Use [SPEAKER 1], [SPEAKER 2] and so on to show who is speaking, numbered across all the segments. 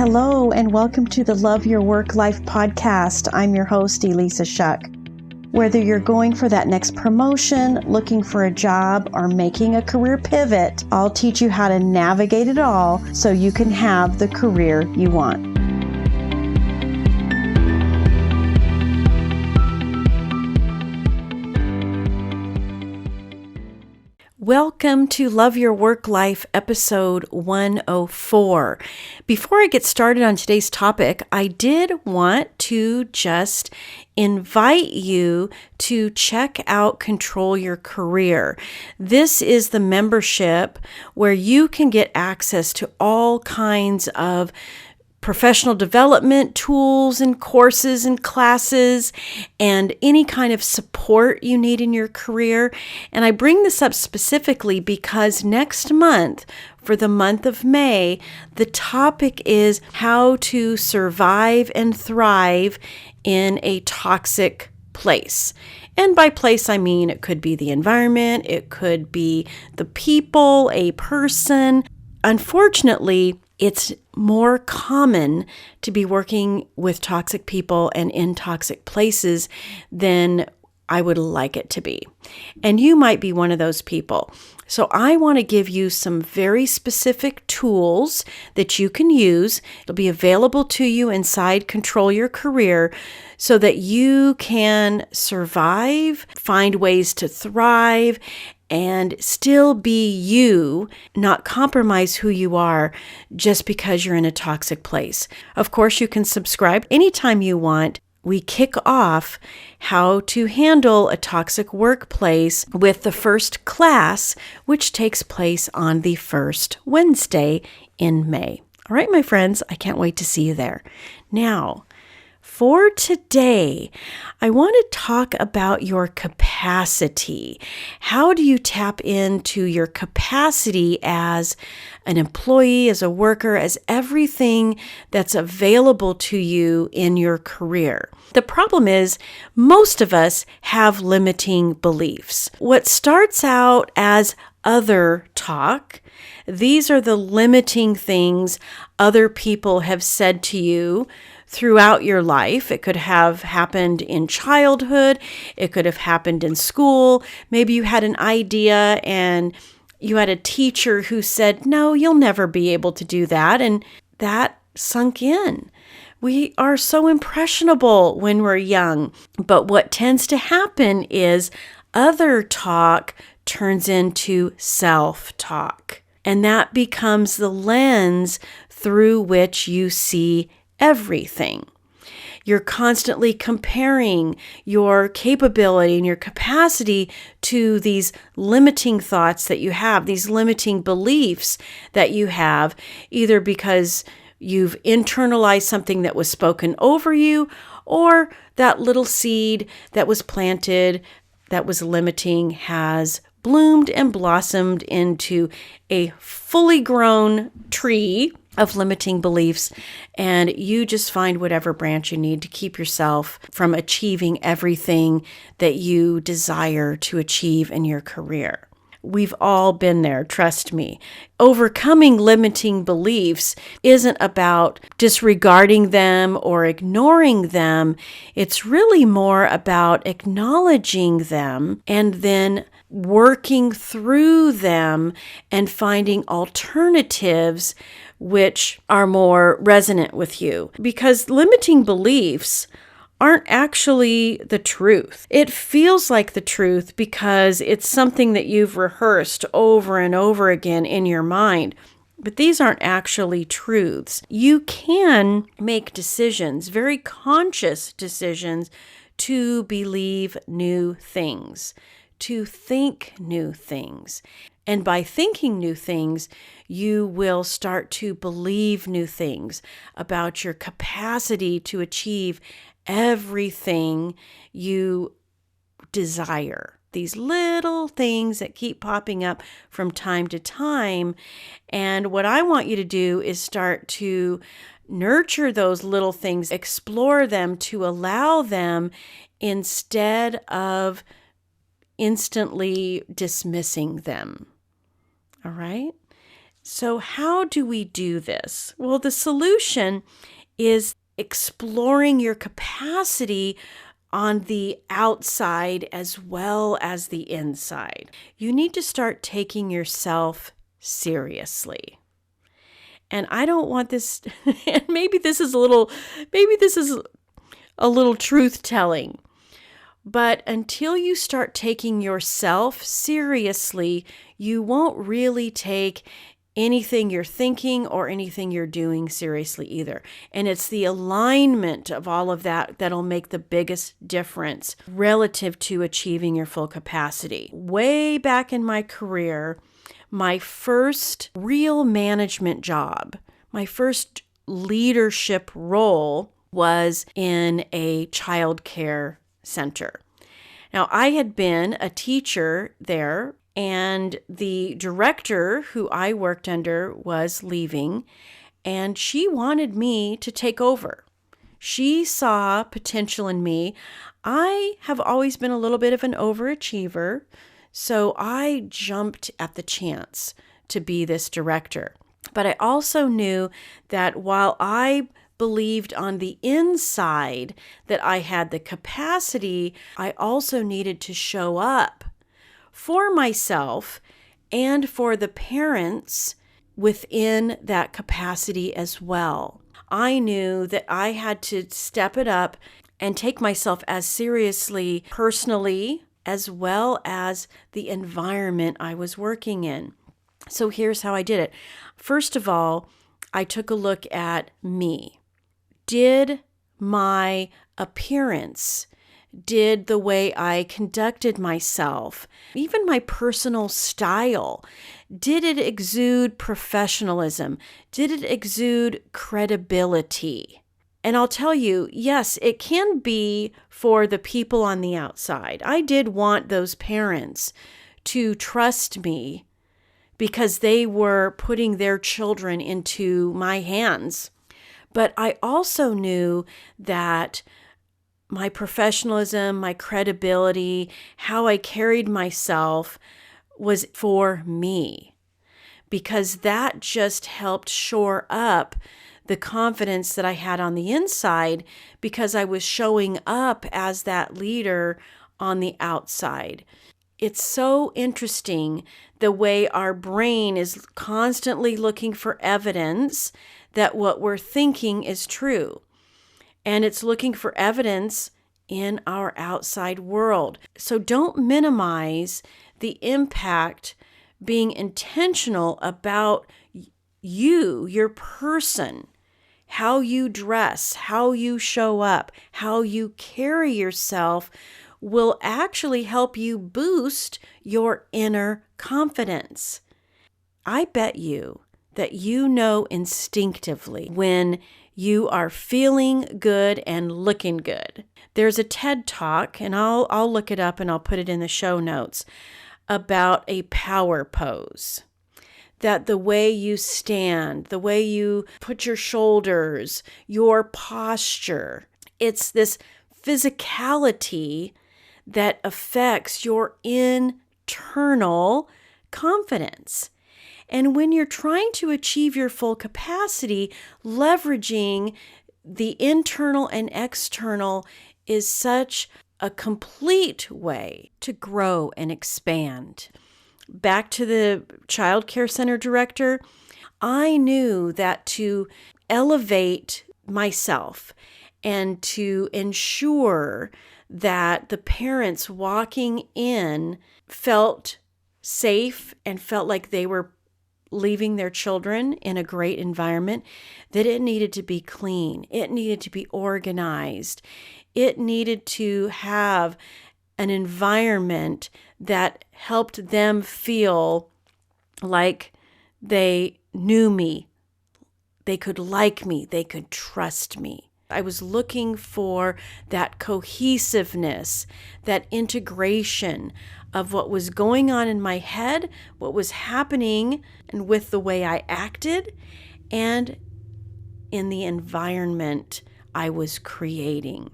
[SPEAKER 1] Hello, and welcome to the Love Your Work Life podcast. I'm your host, Elissa Shuck. Whether you're going for that next promotion, looking for a job, or making a career pivot, I'll teach you how to navigate it all so you can have the career you want. Welcome to Love Your Work Life, episode 104. Before I get started on today's topic, I did want to just invite you to check out Control Your Career. This is the membership where you can get access to all kinds of professional development tools and courses and classes and any kind of support you need in your career. And I bring this up specifically because next month, for the month of May, the topic is how to survive and thrive in a toxic place. And by place, I mean it could be the environment, it could be the people, a person. Unfortunately, it's more common to be working with toxic people and in toxic places than I would like it to be. And you might be one of those people. So I want to give you some very specific tools that you can use. It'll be available to you inside Control Your Career so that you can survive, find ways to thrive, and still be you, not compromise who you are just because you're in a toxic place. Of course, you can subscribe anytime you want. We kick off how to handle a toxic workplace with the first class, which takes place on the first Wednesday in May. All right, my friends, I can't wait to see you there. Now, for today, I want to talk about your capacity. How do you tap into your capacity as an employee, as a worker, as everything that's available to you in your career? The problem is most of us have limiting beliefs. What starts out as other talk, these are the limiting things other people have said to you throughout your life. It could have happened in childhood. It could have happened in school. Maybe you had an idea and you had a teacher who said, no, you'll never be able to do that. And that sunk in. We are so impressionable when we're young. But what tends to happen is other talk turns into self-talk. And that becomes the lens through which you see everything. You're constantly comparing your capability and your capacity to these limiting thoughts that you have, these limiting beliefs that you have, either because you've internalized something that was spoken over you, or that little seed that was planted that was limiting has bloomed and blossomed into a fully grown tree of limiting beliefs, and you just find whatever branch you need to keep yourself from achieving everything that you desire to achieve in your career. We've all been there, trust me. Overcoming limiting beliefs isn't about disregarding them or ignoring them. It's really more about acknowledging them and then working through them and finding alternatives which are more resonant with you. Because limiting beliefs aren't actually the truth. It feels like the truth because it's something that you've rehearsed over and over again in your mind. But these aren't actually truths. You can make decisions, very conscious decisions, to believe new things, to think new things. And by thinking new things, you will start to believe new things about your capacity to achieve everything you desire. These little things that keep popping up from time to time. And what I want you to do is start to nurture those little things, explore them, to allow them instead of instantly dismissing them. All right? So how do we do this? Well, the solution is exploring your capacity on the outside as well as the inside. You need to start taking yourself seriously. And I don't want this, and maybe this is a little truth telling. But until you start taking yourself seriously, you won't really take anything you're thinking or anything you're doing seriously either. And it's the alignment of all of that that'll make the biggest difference relative to achieving your full capacity. Way back in my career, my first real management job, my first leadership role was in a child care center. Now, I had been a teacher there, and the director who I worked under was leaving, and she wanted me to take over. She saw potential in me. I have always been a little bit of an overachiever, so I jumped at the chance to be this director. But I also knew that while I believed on the inside that I had the capacity, I also needed to show up for myself and for the parents within that capacity as well. I knew that I had to step it up and take myself as seriously personally as well as the environment I was working in. So here's how I did it. First of all, I took a look at me. Did my appearance, did the way I conducted myself, even my personal style, did it exude professionalism? Did it exude credibility? And I'll tell you, yes, it can be for the people on the outside. I did want those parents to trust me because they were putting their children into my hands. But I also knew that my professionalism, my credibility, how I carried myself was for me, because that just helped shore up the confidence that I had on the inside, because I was showing up as that leader on the outside. It's so interesting the way our brain is constantly looking for evidence that what we're thinking is true. And it's looking for evidence in our outside world. So don't minimize the impact being intentional about you, your person, how you dress, how you show up, how you carry yourself will actually help you boost your inner confidence. I bet you that you know instinctively when you are feeling good and looking good. There's a TED Talk, and I'll look it up and I'll put it in the show notes, about a power pose. That the way you stand, the way you put your shoulders, your posture, it's this physicality that affects your internal confidence. And when you're trying to achieve your full capacity, leveraging the internal and external is such a complete way to grow and expand. Back to the child care center director, I knew that to elevate myself and to ensure that the parents walking in felt safe and felt like they were leaving their children in a great environment, that it needed to be clean. It needed to be organized. It needed to have an environment that helped them feel like they knew me, they could like me, they could trust me. I was looking for that cohesiveness, that integration of what was going on in my head, what was happening and with the way I acted, and in the environment I was creating.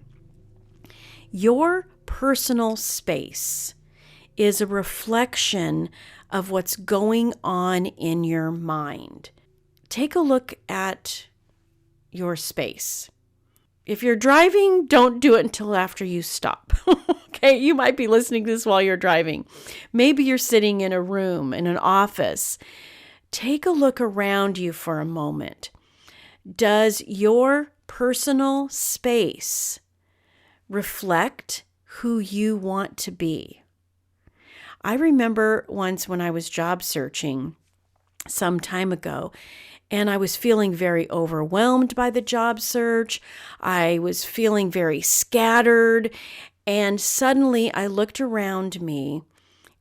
[SPEAKER 1] Your personal space is a reflection of what's going on in your mind. Take a look at your space. If you're driving, don't do it until after you stop. Okay, you might be listening to this while you're driving. Maybe you're sitting in a room, in an office. Take a look around you for a moment. Does your personal space reflect who you want to be? I remember once when I was job searching some time ago, and I was feeling very overwhelmed by the job search. I was feeling very scattered. And suddenly I looked around me,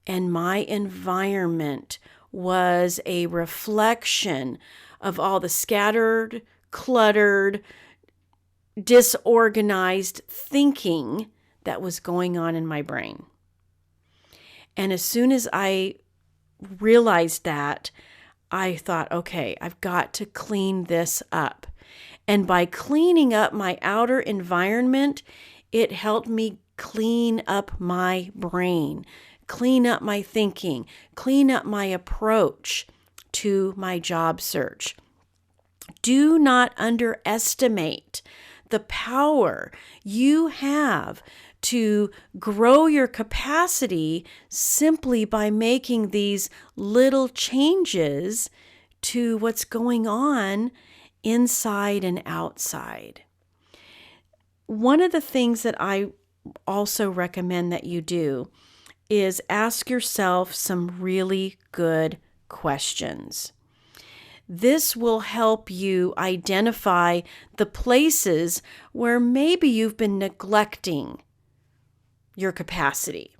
[SPEAKER 1] and my environment was a reflection of all the scattered, cluttered, disorganized thinking that was going on in my brain. And as soon as I realized that, I thought, okay, I've got to clean this up. And by cleaning up my outer environment, it helped me clean up my brain, clean up my thinking, clean up my approach to my job search. Do not underestimate the power you have to grow your capacity simply by making these little changes to what's going on inside and outside. One of the things that I also recommend that you do is ask yourself some really good questions. This will help you identify the places where maybe you've been neglecting your capacity.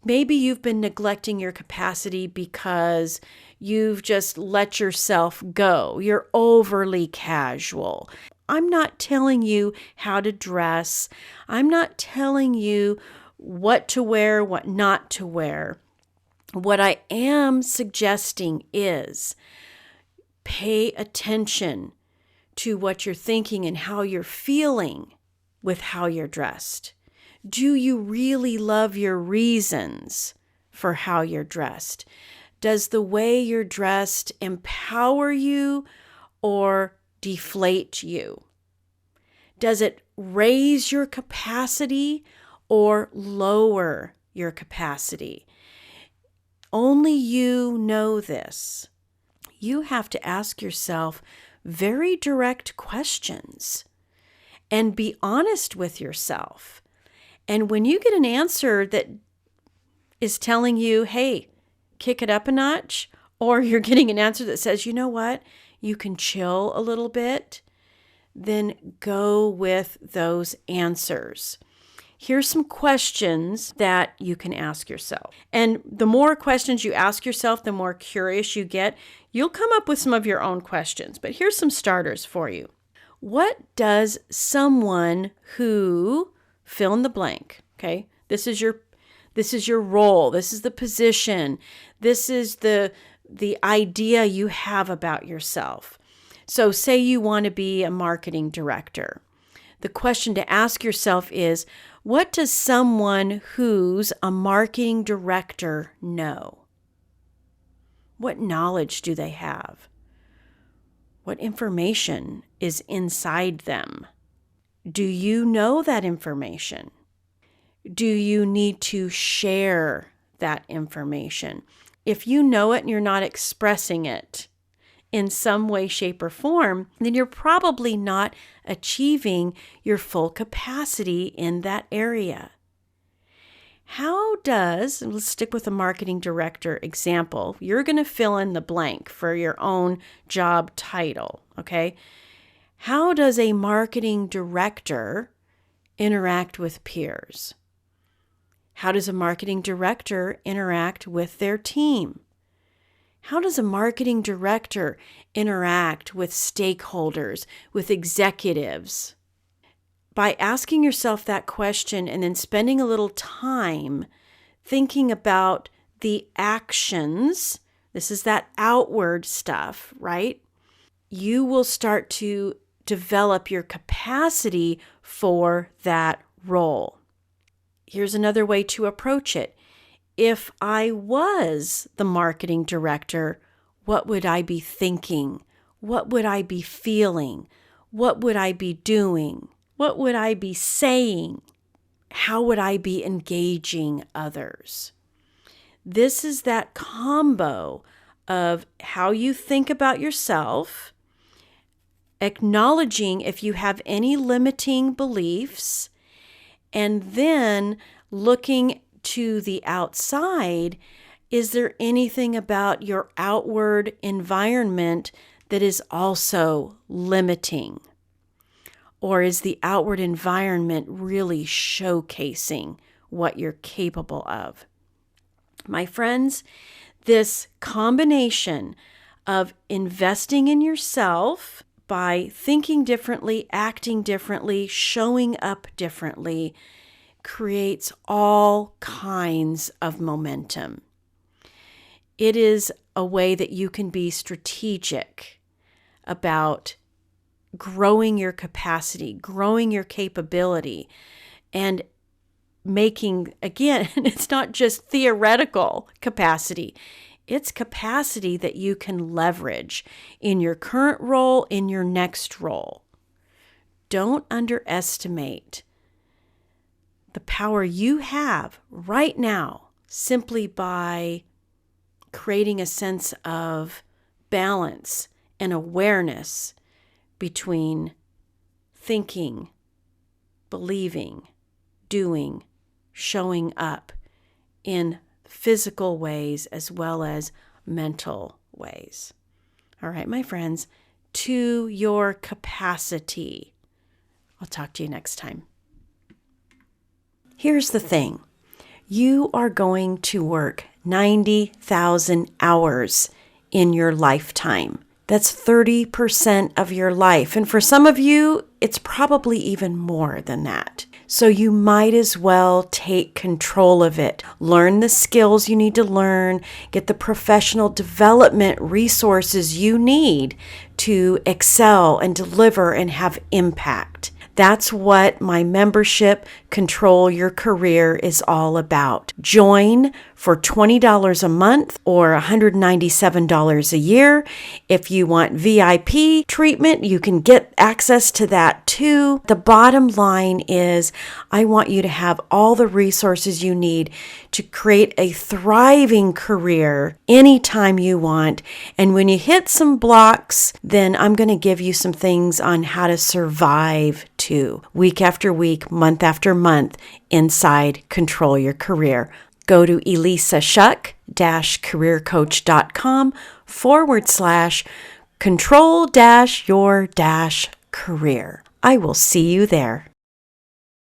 [SPEAKER 1] Maybe you've been neglecting your capacity because you've just let yourself go. You're overly casual. I'm not telling you how to dress. I'm not telling you what to wear, what not to wear. What I am suggesting is pay attention to what you're thinking and how you're feeling with how you're dressed. Do you really love your reasons for how you're dressed? Does the way you're dressed empower you or deflate you? Does it raise your capacity or lower your capacity? Only you know this. You have to ask yourself very direct questions and be honest with yourself. And when you get an answer that is telling you, hey, kick it up a notch, or you're getting an answer that says, you know what, you can chill a little bit, then go with those answers. Here's some questions that you can ask yourself. And the more questions you ask yourself, the more curious you get. You'll come up with some of your own questions, but here's some starters for you. What does someone who fill in the blank, okay? This is your role. This is the position. This is the idea you have about yourself. So say you want to be a marketing director. The question to ask yourself is, what does someone who's a marketing director know? What knowledge do they have? What information is inside them? Do you know that information? Do you need to share that information? If you know it and you're not expressing it in some way, shape, or form, then you're probably not achieving your full capacity in that area. Let's stick with the marketing director example. You're going to fill in the blank for your own job title, okay? How does a marketing director interact with peers? How does a marketing director interact with their team? How does a marketing director interact with stakeholders, with executives? By asking yourself that question and then spending a little time thinking about the actions, this is that outward stuff, right? You will start to develop your capacity for that role. Here's another way to approach it. If I was the marketing director, what would I be thinking? What would I be feeling? What would I be doing? What would I be saying? How would I be engaging others? This is that combo of how you think about yourself, acknowledging if you have any limiting beliefs, and then looking to the outside. Is there anything about your outward environment that is also limiting? Or is the outward environment really showcasing what you're capable of? My friends, this combination of investing in yourself by thinking differently, acting differently, showing up differently, creates all kinds of momentum. It is a way that you can be strategic about growing your capacity, growing your capability, and making, again, it's not just theoretical capacity. It's capacity that you can leverage in your current role, in your next role. Don't underestimate the power you have right now simply by creating a sense of balance and awareness between thinking, believing, doing, showing up in physical ways as well as mental ways. All right, my friends, to your capacity. I'll talk to you next time. Here's the thing. You are going to work 90,000 hours in your lifetime. That's 30% of your life. And for some of you, it's probably even more than that. So you might as well take control of it. Learn the skills you need to learn. Get the professional development resources you need to excel and deliver and have impact. That's what my membership, Control Your Career, is all about. Join for $20 a month or $197 a year. If you want VIP treatment, you can get access to that too. The bottom line is I want you to have all the resources you need to create a thriving career anytime you want. And when you hit some blocks, then I'm going to give you some things on how to survive too, week after week, month after month, inside Control Your Career. Go to elissa-careercoach.com/control-your-career. I will see you there.